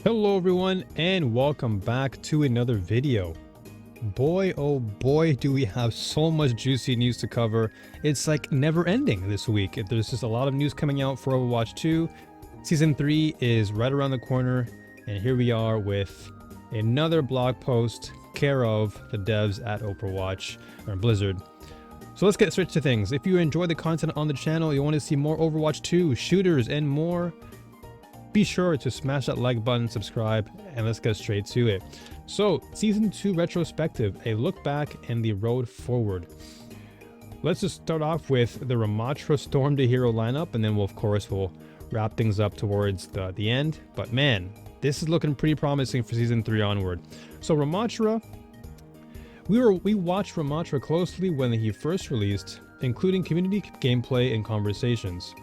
Hello everyone and welcome back to another video. Boy oh boy do we have so much juicy news to cover. It's like never ending this week. There's just a lot of news coming out for Overwatch 2. Season 3 is right around the corner and here we are with another blog post care of the devs at Overwatch or Blizzard. So let's get straight to things. If you enjoy the content on the channel, you want to see more Overwatch 2, shooters and more, be sure to smash that like button, subscribe, and let's get straight to it. So, Season 2 retrospective, a look back and the road forward. Let's just start off with the Ramattra Storm to Hero lineup, and then we'll wrap things up towards the end. But man, this is looking pretty promising for Season 3 onward. So Ramattra, we watched Ramattra closely when he first released, including community gameplay and conversations.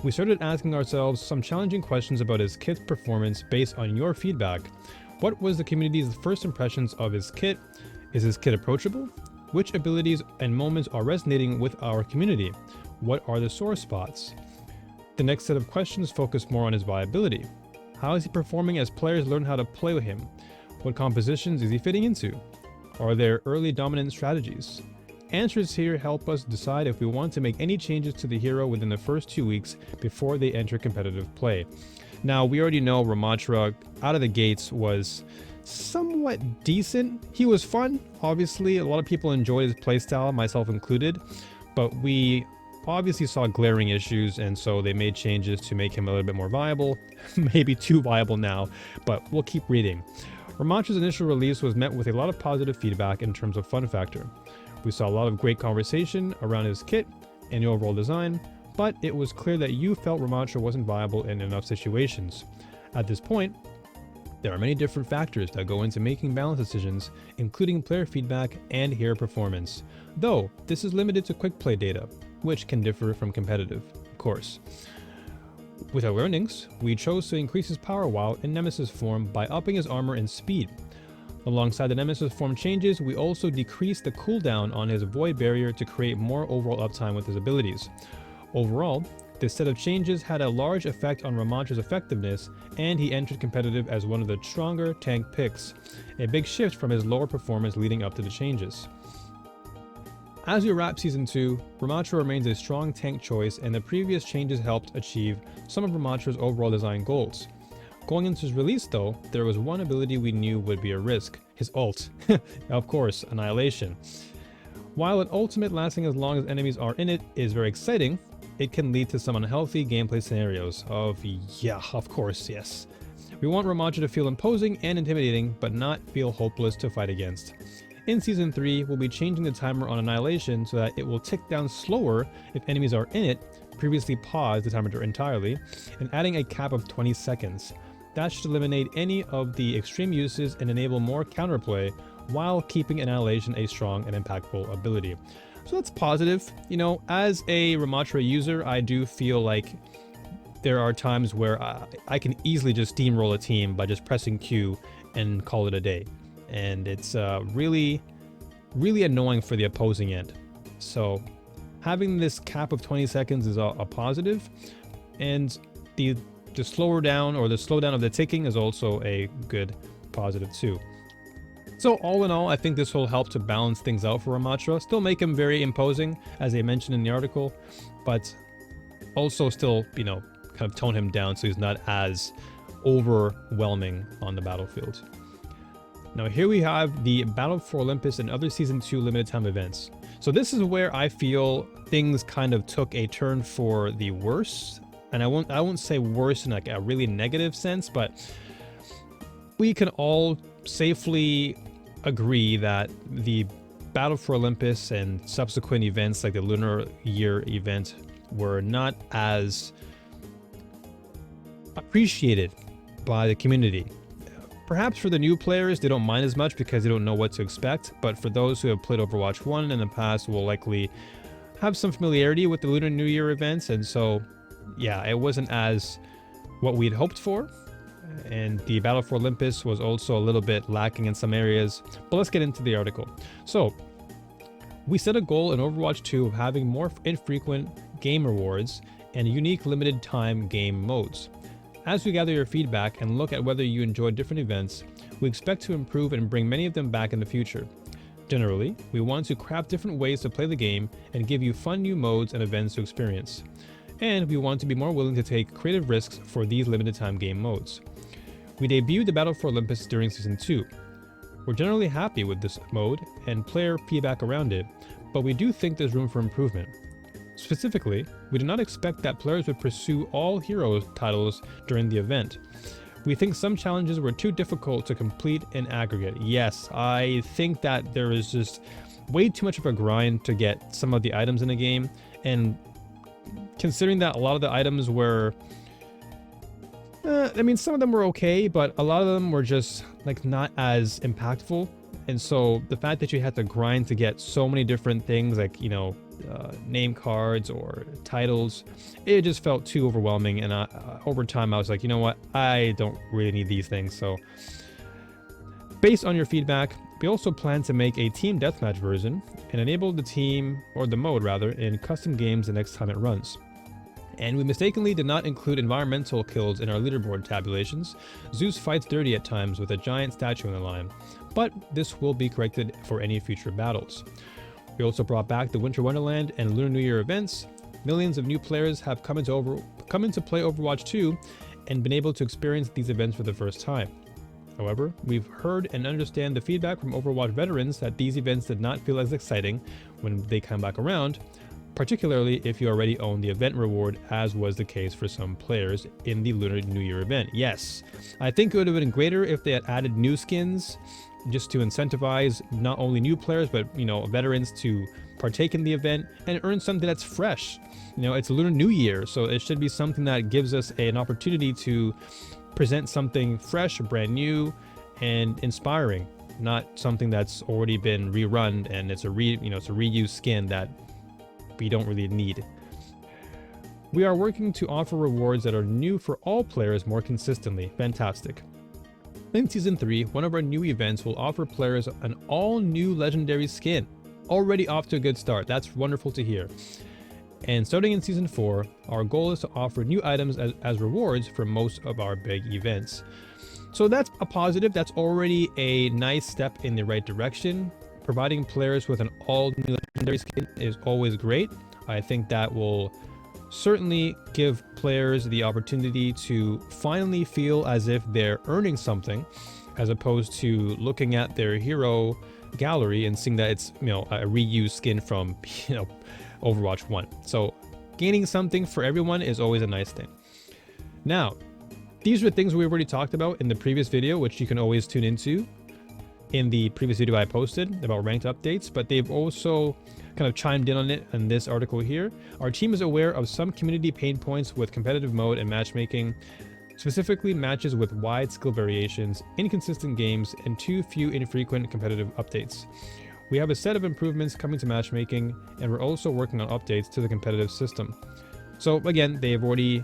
We started asking ourselves some challenging questions about his kit's performance based on your feedback. What was the community's first impressions of his kit? Is his kit approachable? Which abilities and moments are resonating with our community? What are the sore spots? The next set of questions focus more on his viability. How is he performing as players learn how to play with him? What compositions is he fitting into? Are there early dominant strategies? Answers here help us decide if we want to make any changes to the hero within the first 2 weeks before they enter competitive play. Now, we already know Ramattra out of the gates was somewhat decent. He was fun, obviously. A lot of people enjoyed his playstyle, myself included, but we obviously saw glaring issues, and so they made changes to make him a little bit more viable. Maybe too viable now, but we'll keep reading. Ramattra's initial release was met with a lot of positive feedback in terms of fun factor. We saw a lot of great conversation around his kit and the overall design, but it was clear that you felt Ramattra wasn't viable in enough situations. At this point, there are many different factors that go into making balance decisions, including player feedback and hero performance, though this is limited to quick play data, which can differ from competitive, of course. With our learnings, we chose to increase his power while in Nemesis form by upping his armor and speed. Alongside the Nemesis form changes, we also decreased the cooldown on his Void Barrier to create more overall uptime with his abilities. Overall, this set of changes had a large effect on Ramattra's effectiveness, and he entered competitive as one of the stronger tank picks, a big shift from his lower performance leading up to the changes. As we wrap Season 2, Ramattra remains a strong tank choice, and the previous changes helped achieve some of Ramattra's overall design goals. Going into his release though, there was one ability we knew would be a risk, his ult. Of course, Annihilation. While an ultimate lasting as long as enemies are in it is very exciting, it can lead to some unhealthy gameplay scenarios of course, yes. We want Ramattra to feel imposing and intimidating, but not feel hopeless to fight against. In Season 3, we'll be changing the timer on Annihilation so that it will tick down slower if enemies are in it, previously paused the timer entirely, and adding a cap of 20 seconds. That should eliminate any of the extreme uses and enable more counterplay while keeping Annihilation a strong and impactful ability. So that's positive. You know, as a Ramattra user, I do feel like there are times where I can easily just steamroll a team by just pressing Q and call it a day. And it's really annoying for the opposing end. So having this cap of 20 seconds is a positive, and the slowdown of the ticking is also a good positive too. So all in all, I think this will help to balance things out for Ramattra, still make him very imposing, as they mentioned in the article, but also still, kind of tone him down so he's not as overwhelming on the battlefield. Now here we have the Battle for Olympus and other Season 2 limited time events. So this is where I feel things kind of took a turn for the worse. And I won't say worse in like a really negative sense, but we can all safely agree that the Battle for Olympus and subsequent events like the Lunar Year event were not as appreciated by the community. Perhaps for the new players, they don't mind as much because they don't know what to expect, but for those who have played Overwatch 1 in the past will likely have some familiarity with the Lunar New Year events, and so yeah, it wasn't as what we'd hoped for, and the Battle for Olympus was also a little bit lacking in some areas, but let's get into the article. So, we set a goal in Overwatch 2 of having more infrequent game rewards and unique limited time game modes. As we gather your feedback and look at whether you enjoyed different events, we expect to improve and bring many of them back in the future. Generally, we want to craft different ways to play the game and give you fun new modes and events to experience. And we want to be more willing to take creative risks for these limited time game modes. We debuted the Battle for Olympus during Season 2. We're generally happy with this mode and player feedback around it, but we do think there's room for improvement. Specifically, we do not expect that players would pursue all hero titles during the event. We think some challenges were too difficult to complete in aggregate. Yes, I think that there is just way too much of a grind to get some of the items in the game, and considering that a lot of the items were some of them were okay, but a lot of them were just like not as impactful. And so the fact that you had to grind to get so many different things, like, name cards or titles, it just felt too overwhelming. And over time I was like, you know what, I don't really need these things. So based on your feedback, we also plan to make a team deathmatch version and enable the team, or the mode rather, in custom games the next time it runs. And we mistakenly did not include environmental kills in our leaderboard tabulations. Zeus fights dirty at times with a giant statue in the line, but this will be corrected for any future battles. We also brought back the Winter Wonderland and Lunar New Year events. Millions of new players have come into play Overwatch 2 and been able to experience these events for the first time. However, we've heard and understand the feedback from Overwatch veterans that these events did not feel as exciting when they come back around, particularly if you already own the event reward, as was the case for some players in the Lunar New Year event. Yes, I think it would have been greater if they had added new skins just to incentivize not only new players, but veterans to partake in the event and earn something that's fresh. It's Lunar New Year, so it should be something that gives us an opportunity to present something fresh, brand new, and inspiring, not something that's already been rerun and it's a reused skin that we don't really need. We are working to offer rewards that are new for all players more consistently. Fantastic. In Season 3, one of our new events will offer players an all-new legendary skin. Already off to a good start. That's wonderful to hear. And starting in Season 4, our goal is to offer new items as rewards for most of our big events. So that's a positive. That's already a nice step in the right direction. Providing players with an all-new legendary skin is always great. I think that will certainly give players the opportunity to finally feel as if they're earning something, as opposed to looking at their hero gallery and seeing that it's a reused skin from Overwatch 1. So gaining something for everyone is always a nice thing. Now, these are things we've already talked about in the previous video, which you can always tune into in the previous video I posted about ranked updates, but they've also kind of chimed in on it in this article here. Our team is aware of some community pain points with competitive mode and matchmaking, specifically matches with wide skill variations, inconsistent games, and too few infrequent competitive updates. We have a set of improvements coming to matchmaking, and we're also working on updates to the competitive system. So again, they've already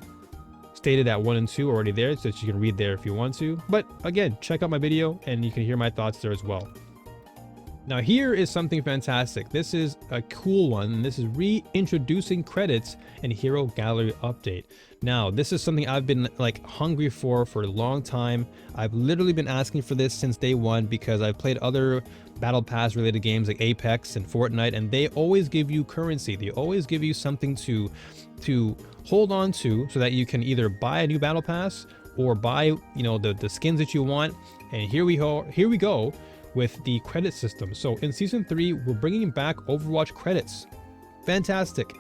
stated that 1 and 2 are already there, so that you can read there if you want to. But again, check out my video and you can hear my thoughts there as well. Now here is something fantastic. This is a cool one. This is reintroducing credits and hero gallery update. Now this is something I've been hungry for a long time. I've literally been asking for this since day one because I've played other battle pass related games like Apex and Fortnite, and they always give you currency. They always give you something to hold on to so that you can either buy a new battle pass or buy the skins that you want. And here we go with the credit system. So in Season 3, we're bringing back Overwatch credits. Fantastic.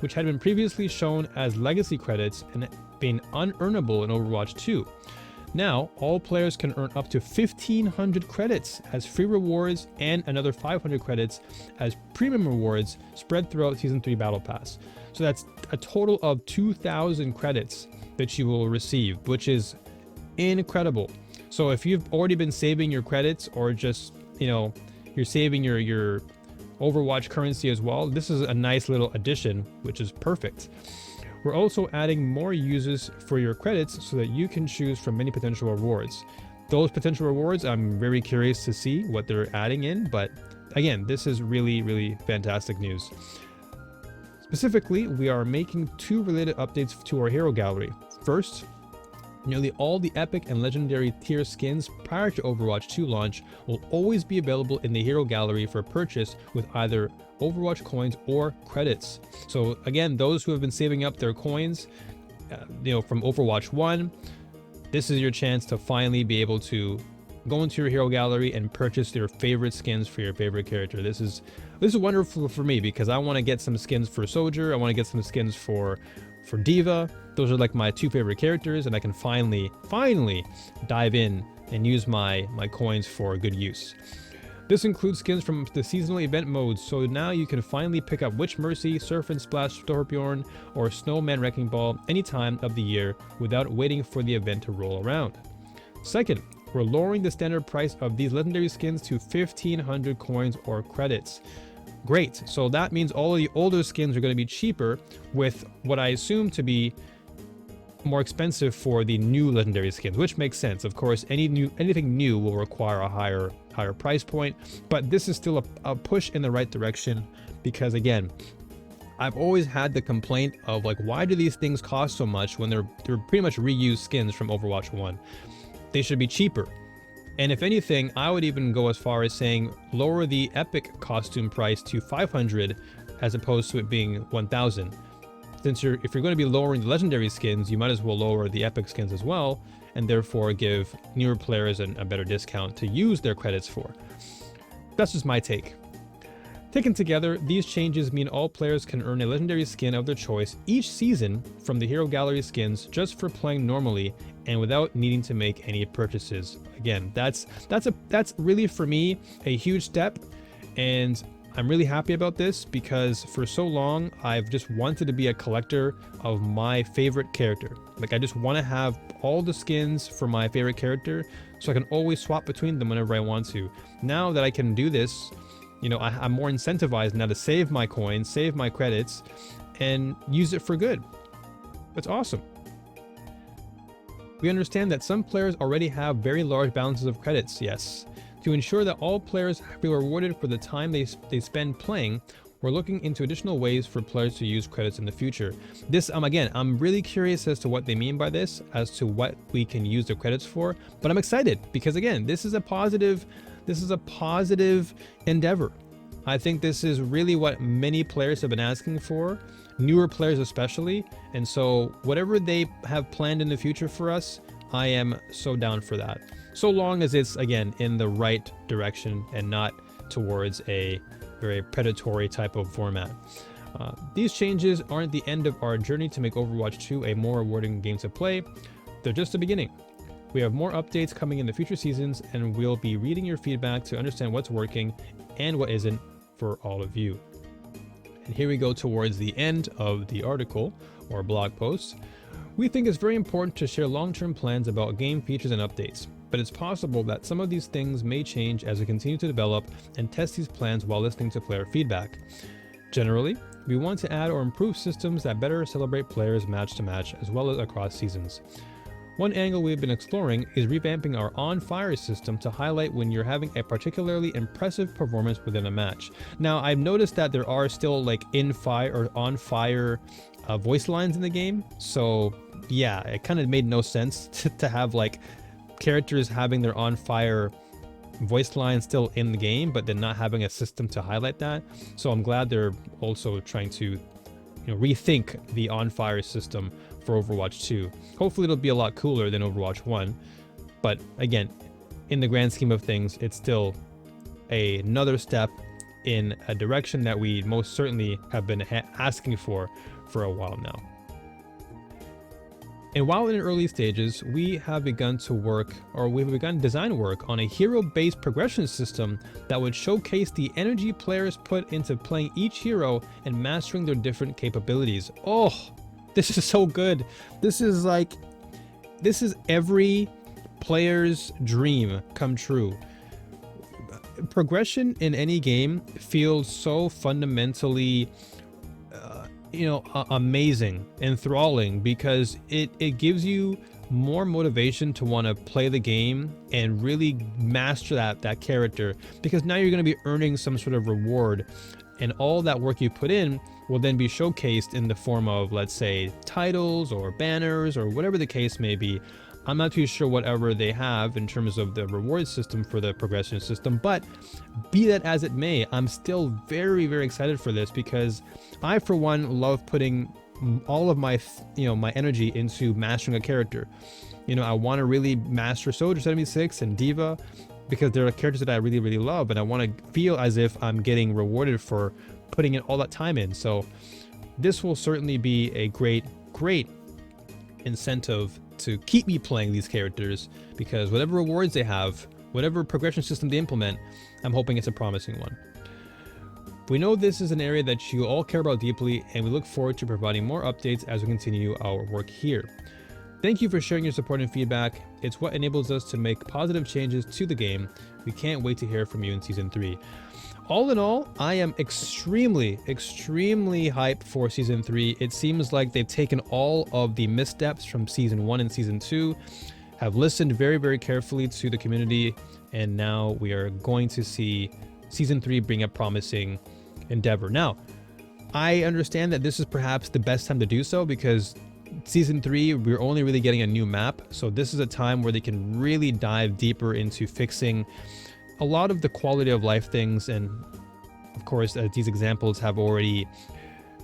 Which had been previously shown as legacy credits and been unearnable in Overwatch 2. Now, all players can earn up to 1,500 credits as free rewards and another 500 credits as premium rewards spread throughout Season 3 Battle Pass. So that's a total of 2,000 credits that you will receive, which is incredible. So if you've already been saving your credits, or just, you're saving your Overwatch currency as well, this is a nice little addition, which is perfect. We're also adding more uses for your credits so that you can choose from many potential rewards. Those potential rewards, I'm very curious to see what they're adding in, but again, this is really, really fantastic news. Specifically, we are making 2 related updates to our hero gallery. First, Nearly all the epic and legendary tier skins prior to Overwatch 2 launch will always be available in the hero gallery for purchase with either Overwatch coins or credits. So again, those who have been saving up their coins, from Overwatch 1, this is your chance to finally be able to go into your hero gallery and purchase your favorite skins for your favorite character. This is wonderful for me because I want to get some skins for Soldier. I want to get some skins for Diva. Those are like my two favorite characters, and I can finally dive in and use my coins for good use. This includes skins from the seasonal event modes, so now you can finally pick up Witch Mercy, Surf and Splash Torbjorn, or Snowman Wrecking Ball any time of the year without waiting for the event to roll around. Second, we're lowering the standard price of these legendary skins to 1,500 coins or credits. Great, so that means all of the older skins are going to be cheaper, with what I assume to be more expensive for the new legendary skins, which makes sense. Of course, anything new will require a higher price point, but this is still a push in the right direction because, again, I've always had the complaint of like, why do these things cost so much when they're pretty much reused skins from Overwatch 1? They should be cheaper. And if anything, I would even go as far as saying lower the epic costume price to 500 as opposed to it being 1,000. Since if you're going to be lowering the legendary skins, you might as well lower the epic skins as well, and therefore give newer players a better discount to use their credits for. That's just my take. Taken together, these changes mean all players can earn a legendary skin of their choice each season from the hero gallery skins just for playing normally and without needing to make any purchases. Again, that's really, for me, a huge step, and I'm really happy about this because for so long I've just wanted to be a collector of my favorite character. Like, I just want to have all the skins for my favorite character so I can always swap between them whenever I want to. Now that I can do this, I'm more incentivized now to save my coins, save my credits, and use it for good. That's awesome. We understand that some players already have very large balances of credits, yes. To ensure that all players feel rewarded for the time they spend playing, we're looking into additional ways for players to use credits in the future. This, again, I'm really curious as to what they mean by this, as to what we can use the credits for, but I'm excited because, again, this is a positive endeavor. I think this is really what many players have been asking for, newer players especially, and so whatever they have planned in the future for us, I am so down for that. So long as it's, again, in the right direction and not towards a very predatory type of format. These changes aren't the end of our journey to make Overwatch 2 a more rewarding game to play. They're just the beginning. We have more updates coming in the future seasons, and we'll be reading your feedback to understand what's working and what isn't for all of you. And here we go towards the end of the article or blog post. We think it's very important to share long-term plans about game features and updates, but it's possible that some of these things may change as we continue to develop and test these plans while listening to player feedback. Generally, we want to add or improve systems that better celebrate players match to match as well as across seasons. One angle we've been exploring is revamping our on-fire system to highlight when you're having a particularly impressive performance within a match. Now, I've noticed that there are still like in-fire or on-fire voice lines in the game, so yeah, it kind of made no sense to have like characters having their on-fire voice line still in the game, but then not having a system to highlight that. So I'm glad they're also trying to rethink the on-fire system for Overwatch 2. Hopefully it'll be a lot cooler than Overwatch 1, but again, in the grand scheme of things, it's still another step in a direction that we most certainly have been asking for a while now. And while in early stages, we have begun design work on a hero-based progression system that would showcase the energy players put into playing each hero and mastering their different capabilities. Oh, this is so good. This is every player's dream come true. Progression in any game feels so fundamentally amazing, enthralling, because it gives you more motivation to want to play the game and really master that character, because now you're going to be earning some sort of reward, and all that work you put in will then be showcased in the form of, let's say, titles or banners or whatever the case may be. I'm not too sure whatever they have in terms of the reward system for the progression system, but be that as it may, I'm still very, very excited for this because I, for one, love putting all of my, my energy into mastering a character. I want to really master Soldier 76 and Diva because they're characters that I really, really love, and I want to feel as if I'm getting rewarded for putting in all that time in. So this will certainly be a great, great incentive to keep me playing these characters, because whatever rewards they have, whatever progression system they implement, I'm hoping it's a promising one. We know this is an area that you all care about deeply, and we look forward to providing more updates as we continue our work here. Thank you for sharing your support and feedback. It's what enables us to make positive changes to the game. We can't wait to hear from you in Season 3. All in all, I am extremely, extremely hyped for Season 3. It seems like they've taken all of the missteps from Season 1 and Season 2, have listened very, very carefully to the community, and now we are going to see Season 3 bring a promising endeavor. Now, I understand that this is perhaps the best time to do so because Season 3, we're only really getting a new map, so this is a time where they can really dive deeper into fixing a lot of the quality of life things, and of course, as these examples have already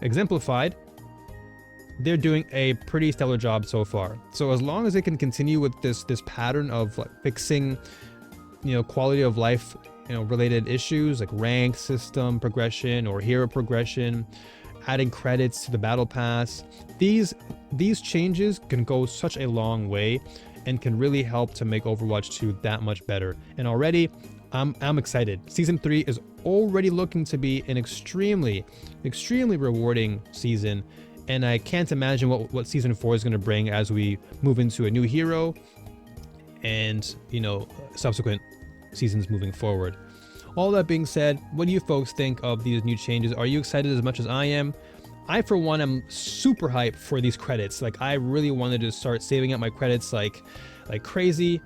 exemplified, they're doing a pretty stellar job so far. So as long as they can continue with this pattern of like fixing, quality of life, related issues like rank system progression or hero progression, adding credits to the battle pass, these changes can go such a long way and can really help to make Overwatch 2 that much better. And already, I'm excited. Season 3 is already looking to be an extremely, extremely rewarding season, and I can't imagine what Season 4 is going to bring as we move into a new hero and, subsequent seasons moving forward. All that being said, what do you folks think of these new changes? Are you excited as much as I am? I, for one, am super hyped for these credits. Like, I really wanted to start saving up my credits like crazy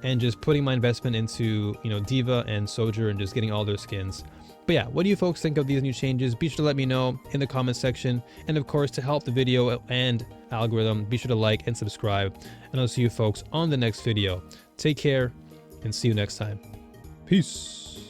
and just putting my investment into, Diva and Soldier and just getting all their skins. But yeah, what do you folks think of these new changes? Be sure to let me know in the comment section. And of course, to help the video and algorithm, be sure to like and subscribe. And I'll see you folks on the next video. Take care and see you next time. Peace.